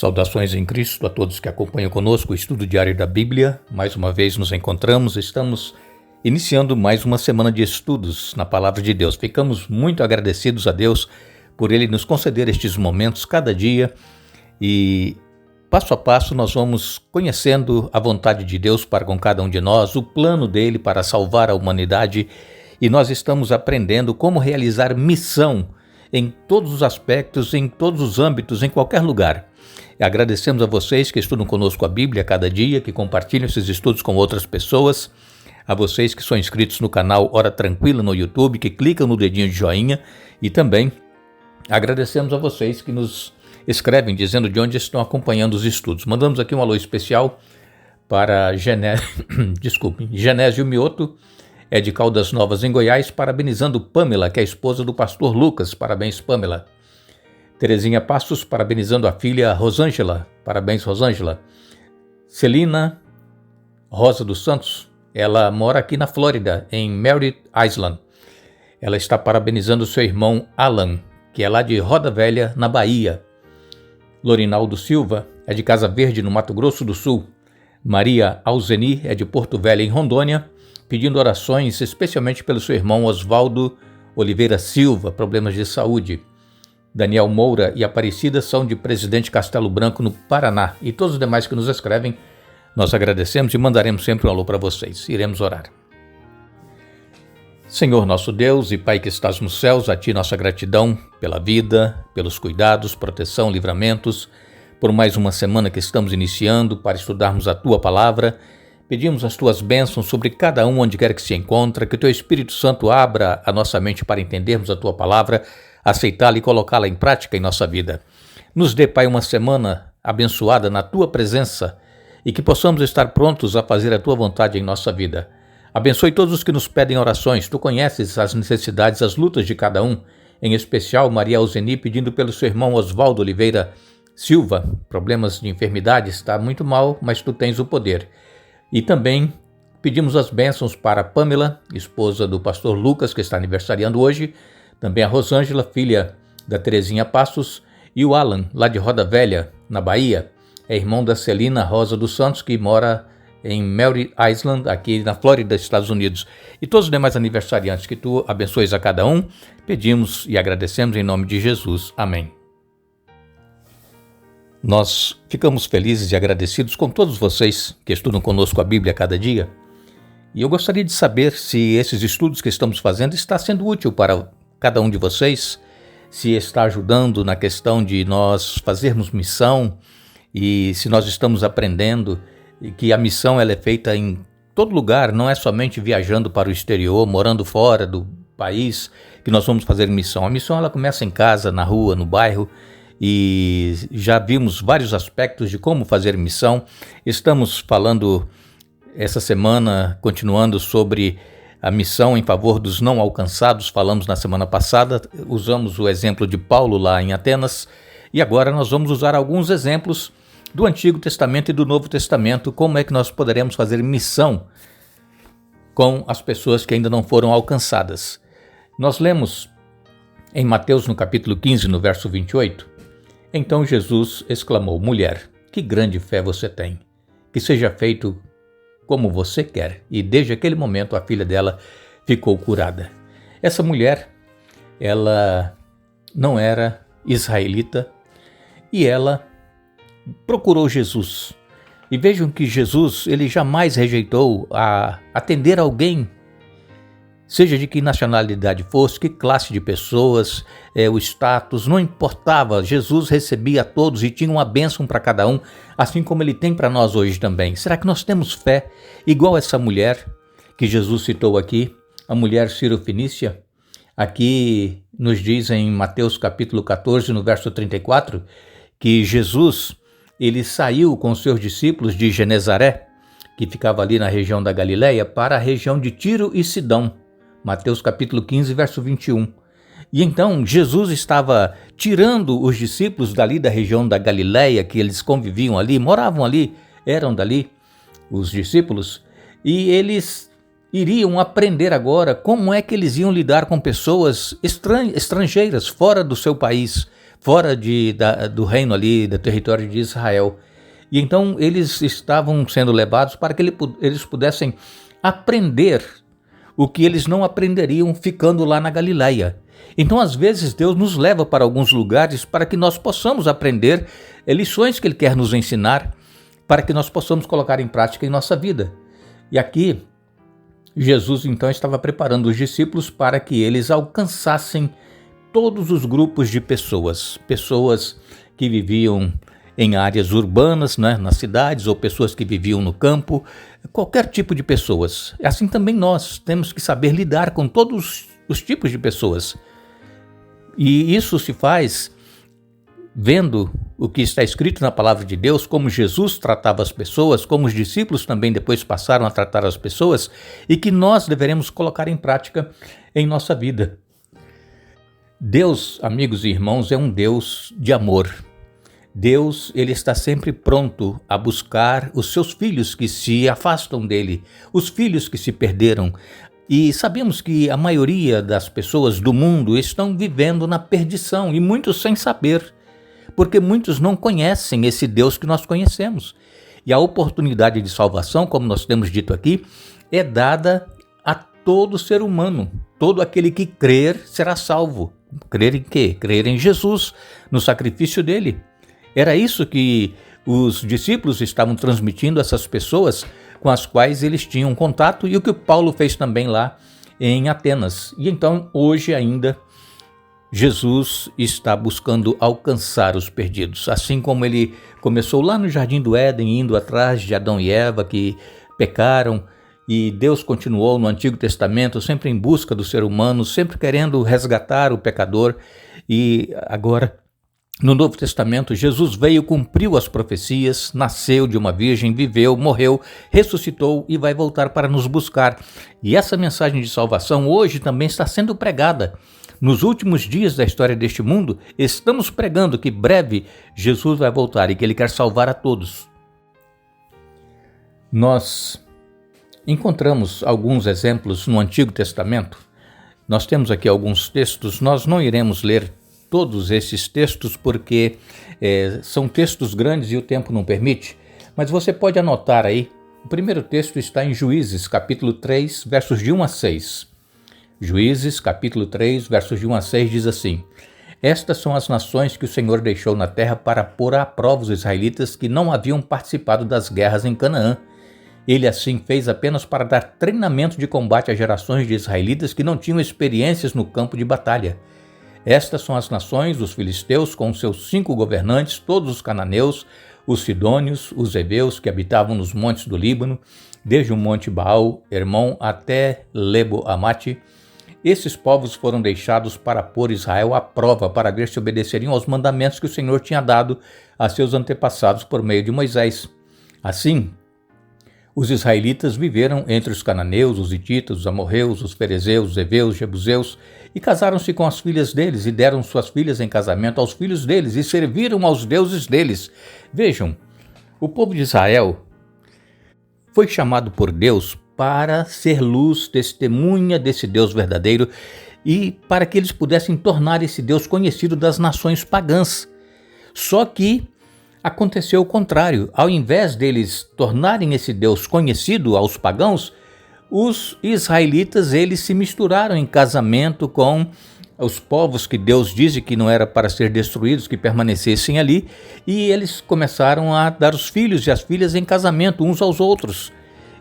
Saudações em Cristo a todos que acompanham conosco o estudo diário da Bíblia. Mais uma vez nos encontramos, estamos iniciando mais uma semana de estudos na Palavra de Deus. Ficamos muito agradecidos a Deus por Ele nos conceder estes momentos cada dia e passo a passo nós vamos conhecendo a vontade de Deus para com cada um de nós, o plano dele para salvar a humanidade, e nós estamos aprendendo como realizar missão em todos os aspectos, em todos os âmbitos, em qualquer lugar. Agradecemos a vocês que estudam conosco a Bíblia cada dia, que compartilham esses estudos com outras pessoas, a vocês que são inscritos no canal Hora Tranquila no YouTube, que clicam no dedinho de joinha, e também agradecemos a vocês que nos escrevem dizendo de onde estão acompanhando os estudos. Mandamos aqui um alô especial para Genésio Mioto, é de Caldas Novas, em Goiás, parabenizando Pamela, que é a esposa do pastor Lucas. Parabéns, Pamela. Terezinha Passos, parabenizando a filha Rosângela. Parabéns, Rosângela. Celina Rosa dos Santos, ela mora aqui na Flórida, em Merritt Island. Ela está parabenizando seu irmão Alan, que é lá de Roda Velha, na Bahia. Lorinaldo Silva é de Casa Verde, no Mato Grosso do Sul. Maria Alzeni é de Porto Velho, em Rondônia, pedindo orações especialmente pelo seu irmão Oswaldo Oliveira Silva, problemas de saúde. Daniel Moura e Aparecida são de Presidente Castelo Branco, no Paraná. E todos os demais que nos escrevem, nós agradecemos e mandaremos sempre um alô para vocês. Iremos orar. Senhor nosso Deus e Pai que estás nos céus, a Ti nossa gratidão pela vida, pelos cuidados, proteção, livramentos, por mais uma semana que estamos iniciando para estudarmos a Tua Palavra. Pedimos as Tuas bênçãos sobre cada um onde quer que se encontre, que o Teu Espírito Santo abra a nossa mente para entendermos a Tua Palavra, aceitá-la e colocá-la em prática em nossa vida. Nos dê, Pai, uma semana abençoada na Tua presença e que possamos estar prontos a fazer a Tua vontade em nossa vida. Abençoe todos os que nos pedem orações. Tu conheces as necessidades, as lutas de cada um, em especial Maria Alzeni pedindo pelo seu irmão Oswaldo Oliveira Silva, problemas de enfermidade, está muito mal, mas Tu tens o poder. E também pedimos as bênçãos para Pamela, esposa do pastor Lucas, que está aniversariando hoje, também a Rosângela, filha da Terezinha Passos, e o Alan, lá de Roda Velha, na Bahia, é irmão da Celina Rosa dos Santos, que mora em Merritt Island, aqui na Flórida, Estados Unidos. E todos os demais aniversariantes, que Tu abençoes a cada um, pedimos e agradecemos em nome de Jesus. Amém. Nós ficamos felizes e agradecidos com todos vocês que estudam conosco a Bíblia cada dia. E eu gostaria de saber se esses estudos que estamos fazendo está sendo útil para cada um de vocês, se está ajudando na questão de nós fazermos missão e se nós estamos aprendendo que a missão ela é feita em todo lugar, não é somente viajando para o exterior, morando fora do país, que nós vamos fazer missão. A missão ela começa em casa, na rua, no bairro, e já vimos vários aspectos de como fazer missão. Estamos falando essa semana, continuando sobre a missão em favor dos não alcançados. Falamos na semana passada, usamos o exemplo de Paulo lá em Atenas, e agora nós vamos usar alguns exemplos do Antigo Testamento e do Novo Testamento, como é que nós poderemos fazer missão com as pessoas que ainda não foram alcançadas. Nós lemos em Mateus no capítulo 15, no verso 28, então Jesus exclamou: mulher, que grande fé você tem, que seja feito como você quer. E desde aquele momento a filha dela ficou curada. Essa mulher, ela não era israelita e ela procurou Jesus. E vejam que Jesus, ele jamais rejeitou a atender alguém, seja de que nacionalidade fosse, que classe de pessoas, o status, não importava. Jesus recebia a todos e tinha uma bênção para cada um, assim como ele tem para nós hoje também. Será que nós temos fé igual essa mulher que Jesus citou aqui, a mulher Ciro-Fenícia? Aqui nos diz em Mateus capítulo 14, no verso 34, que Jesus ele saiu com seus discípulos de Genezaré, que ficava ali na região da Galileia, para a região de Tiro e Sidão. Mateus capítulo 15, verso 21. E então Jesus estava tirando os discípulos dali da região da Galileia, que eles conviviam ali, moravam ali, eram dali, os discípulos, e eles iriam aprender agora como é que eles iam lidar com pessoas estrangeiras, fora do seu país, fora do reino ali, do território de Israel. E então eles estavam sendo levados para que eles pudessem aprender o que eles não aprenderiam ficando lá na Galileia. Então, às vezes, Deus nos leva para alguns lugares para que nós possamos aprender lições que Ele quer nos ensinar, para que nós possamos colocar em prática em nossa vida. E aqui, Jesus então estava preparando os discípulos para que eles alcançassem todos os grupos de pessoas que viviam em áreas urbanas, né, nas cidades, ou pessoas que viviam no campo, qualquer tipo de pessoas. Assim também nós temos que saber lidar com todos os tipos de pessoas. E isso se faz vendo o que está escrito na palavra de Deus, como Jesus tratava as pessoas, como os discípulos também depois passaram a tratar as pessoas, e que nós deveremos colocar em prática em nossa vida. Deus, amigos e irmãos, é um Deus de amor. Deus, ele está sempre pronto a buscar os seus filhos que se afastam dele, os filhos que se perderam. E sabemos que a maioria das pessoas do mundo estão vivendo na perdição, e muitos sem saber, porque muitos não conhecem esse Deus que nós conhecemos. E a oportunidade de salvação, como nós temos dito aqui, é dada a todo ser humano. Todo aquele que crer será salvo. Crer em quê? Crer em Jesus, no sacrifício dele. Era isso que os discípulos estavam transmitindo a essas pessoas com as quais eles tinham contato, e o que o Paulo fez também lá em Atenas. E então, hoje ainda, Jesus está buscando alcançar os perdidos. Assim como ele começou lá no Jardim do Éden, indo atrás de Adão e Eva que pecaram, e Deus continuou no Antigo Testamento sempre em busca do ser humano, sempre querendo resgatar o pecador, e agora no Novo Testamento, Jesus veio, cumpriu as profecias, nasceu de uma virgem, viveu, morreu, ressuscitou e vai voltar para nos buscar. E essa mensagem de salvação hoje também está sendo pregada. Nos últimos dias da história deste mundo, estamos pregando que breve Jesus vai voltar e que Ele quer salvar a todos. Nós encontramos alguns exemplos no Antigo Testamento. Nós temos aqui alguns textos, nós não iremos ler todos esses textos porque são textos grandes e o tempo não permite, mas você pode anotar aí. O primeiro texto está em Juízes, capítulo 3, versos de 1 a 6. Juízes, capítulo 3, versos de 1 a 6 diz assim: Estas são as nações que o Senhor deixou na terra para pôr à prova os israelitas que não haviam participado das guerras em Canaã. Ele assim fez apenas para dar treinamento de combate a gerações de israelitas que não tinham experiências no campo de batalha. Estas são as nações, os filisteus, com seus 5 governantes, todos os cananeus, os sidônios, os heveus que habitavam nos montes do Líbano, desde o monte Baal, Hermon, até Lebo-Amate. Esses povos foram deixados para pôr Israel à prova, para ver se obedeceriam aos mandamentos que o Senhor tinha dado a seus antepassados por meio de Moisés. Assim, os israelitas viveram entre os cananeus, os hititas, os amorreus, os ferezeus, os heveus, os jebuseus, e casaram-se com as filhas deles, e deram suas filhas em casamento aos filhos deles, e serviram aos deuses deles. Vejam, o povo de Israel foi chamado por Deus para ser luz, testemunha desse Deus verdadeiro, e para que eles pudessem tornar esse Deus conhecido das nações pagãs. Só que aconteceu o contrário. Ao invés deles tornarem esse Deus conhecido aos pagãos, os israelitas eles se misturaram em casamento com os povos que Deus disse que não era para ser destruídos, que permanecessem ali, e eles começaram a dar os filhos e as filhas em casamento uns aos outros.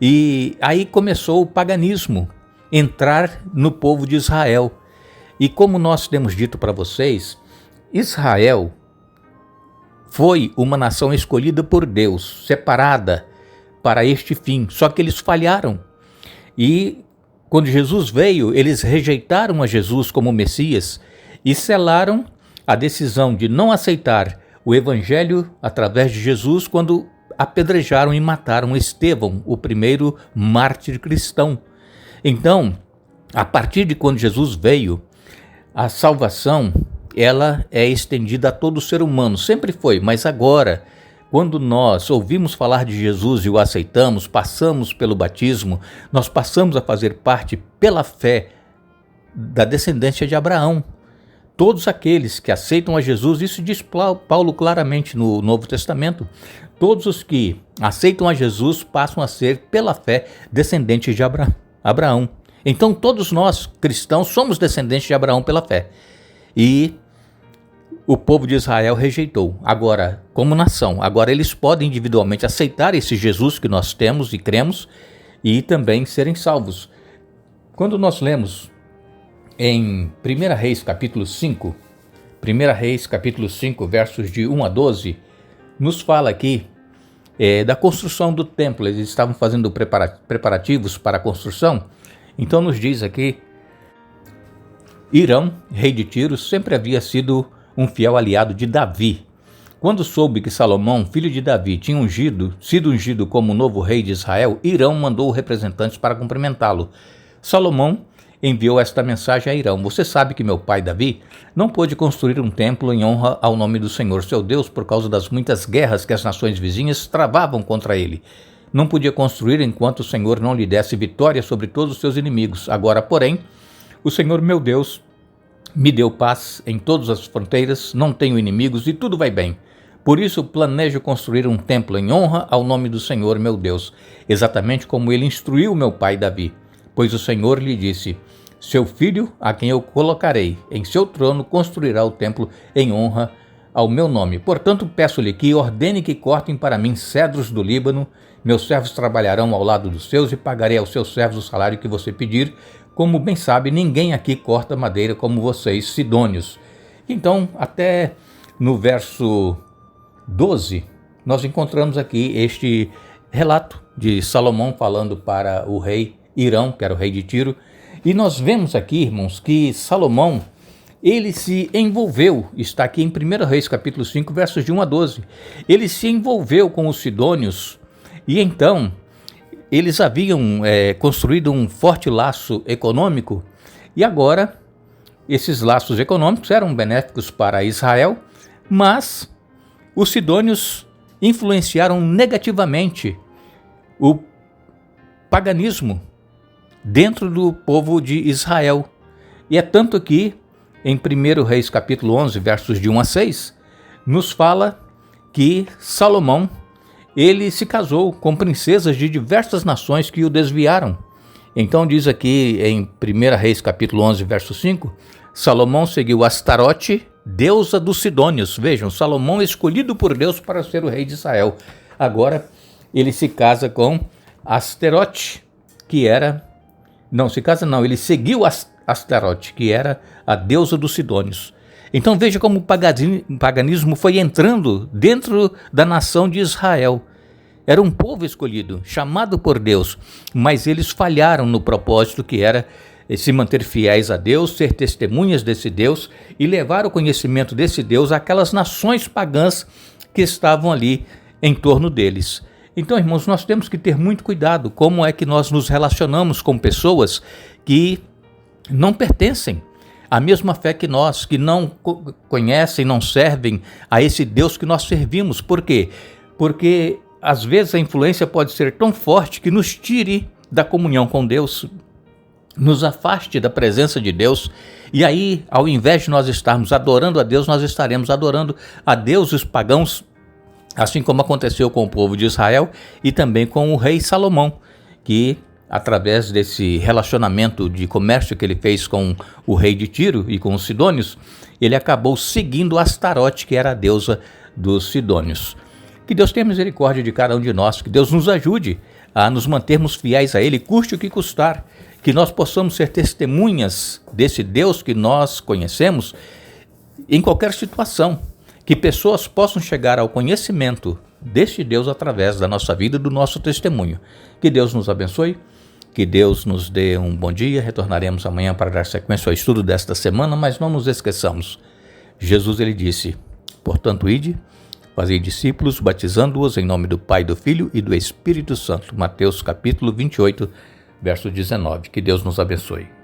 E aí começou o paganismo entrar no povo de Israel. E como nós temos dito para vocês, Israel foi uma nação escolhida por Deus, separada para este fim, só que eles falharam. E quando Jesus veio, eles rejeitaram a Jesus como Messias e selaram a decisão de não aceitar o evangelho através de Jesus quando apedrejaram e mataram Estevão, o primeiro mártir cristão. Então, a partir de quando Jesus veio, a salvação ela é estendida a todo ser humano, sempre foi, mas agora, quando nós ouvimos falar de Jesus e o aceitamos, passamos pelo batismo, nós passamos a fazer parte pela fé da descendência de Abraão. todos aqueles que aceitam a Jesus, isso diz Paulo claramente no Novo Testamento, todos os que aceitam a Jesus passam a ser, pela fé, descendentes de Abraão. Então todos nós, cristãos, somos descendentes de Abraão pela fé. E o povo de Israel rejeitou. Agora, como nação, agora eles podem individualmente aceitar esse Jesus que nós temos e cremos e também serem salvos. Quando nós lemos em 1 Reis capítulo 5, 1 Reis capítulo 5, versos de 1 a 12, nos fala aqui da construção do templo. Eles estavam fazendo preparativos para a construção. Então nos diz aqui, Hirão, rei de Tiro, sempre havia sido um fiel aliado de Davi. Quando soube que Salomão, filho de Davi, tinha sido ungido como novo rei de Israel, Hirão mandou representantes para cumprimentá-lo. Salomão enviou esta mensagem a Hirão: você sabe que meu pai Davi não pôde construir um templo em honra ao nome do Senhor seu Deus por causa das muitas guerras que as nações vizinhas travavam contra ele. Não podia construir enquanto o Senhor não lhe desse vitória sobre todos os seus inimigos. Agora, porém, o Senhor meu Deus me deu paz em todas as fronteiras, não tenho inimigos e tudo vai bem. Por isso planejo construir um templo em honra ao nome do Senhor meu Deus, exatamente como ele instruiu meu pai Davi. Pois o Senhor lhe disse: seu filho, a quem eu colocarei em seu trono, construirá o templo em honra ao meu nome. Portanto, peço-lhe que ordene que cortem para mim cedros do Líbano. Meus servos trabalharão ao lado dos seus e pagarei aos seus servos o salário que você pedir. Como bem sabe, ninguém aqui corta madeira como vocês, sidônios. Então, até no verso 12, nós encontramos aqui este relato de Salomão falando para o rei Hirão, que era o rei de Tiro. E nós vemos aqui, irmãos, que Salomão, ele se envolveu, está aqui em 1 Reis capítulo 5, versos de 1 a 12. Ele se envolveu com os sidônios e então eles haviam construído um forte laço econômico e agora esses laços econômicos eram benéficos para Israel, mas os sidônios influenciaram negativamente o paganismo dentro do povo de Israel. E é tanto que em 1 Reis capítulo 11, versos de 1 a 6, nos fala que Salomão, ele se casou com princesas de diversas nações que o desviaram. Então diz aqui em 1 Reis capítulo 11, verso 5, Salomão seguiu Astarote, deusa dos sidônios. Vejam, Salomão escolhido por Deus para ser o rei de Israel. Agora ele se casa com Astarote, que era... ele seguiu Astarote, que era a deusa dos sidônios. Então veja como o paganismo foi entrando dentro da nação de Israel. Era um povo escolhido, chamado por Deus, mas eles falharam no propósito que era se manter fiéis a Deus, ser testemunhas desse Deus e levar o conhecimento desse Deus àquelas nações pagãs que estavam ali em torno deles. Então, irmãos, nós temos que ter muito cuidado como é que nós nos relacionamos com pessoas que não pertencem à mesma fé que nós, que não conhecem, não servem a esse Deus que nós servimos. Por quê? Porque às vezes a influência pode ser tão forte que nos tire da comunhão com Deus, nos afaste da presença de Deus, e aí, ao invés de nós estarmos adorando a Deus, nós estaremos adorando a deuses pagãos, assim como aconteceu com o povo de Israel e também com o rei Salomão, que através desse relacionamento de comércio que ele fez com o rei de Tiro e com os sidônios, ele acabou seguindo Astarote, que era a deusa dos sidônios. Que Deus tenha misericórdia de cada um de nós, que Deus nos ajude a nos mantermos fiéis a Ele, custe o que custar, que nós possamos ser testemunhas desse Deus que nós conhecemos em qualquer situação, que pessoas possam chegar ao conhecimento deste Deus através da nossa vida e do nosso testemunho. Que Deus nos abençoe, que Deus nos dê um bom dia. Retornaremos amanhã para dar sequência ao estudo desta semana, mas não nos esqueçamos. Jesus, ele disse: portanto, ide, fazei discípulos, batizando-os em nome do Pai, do Filho e do Espírito Santo. Mateus capítulo 28, verso 19. Que Deus nos abençoe.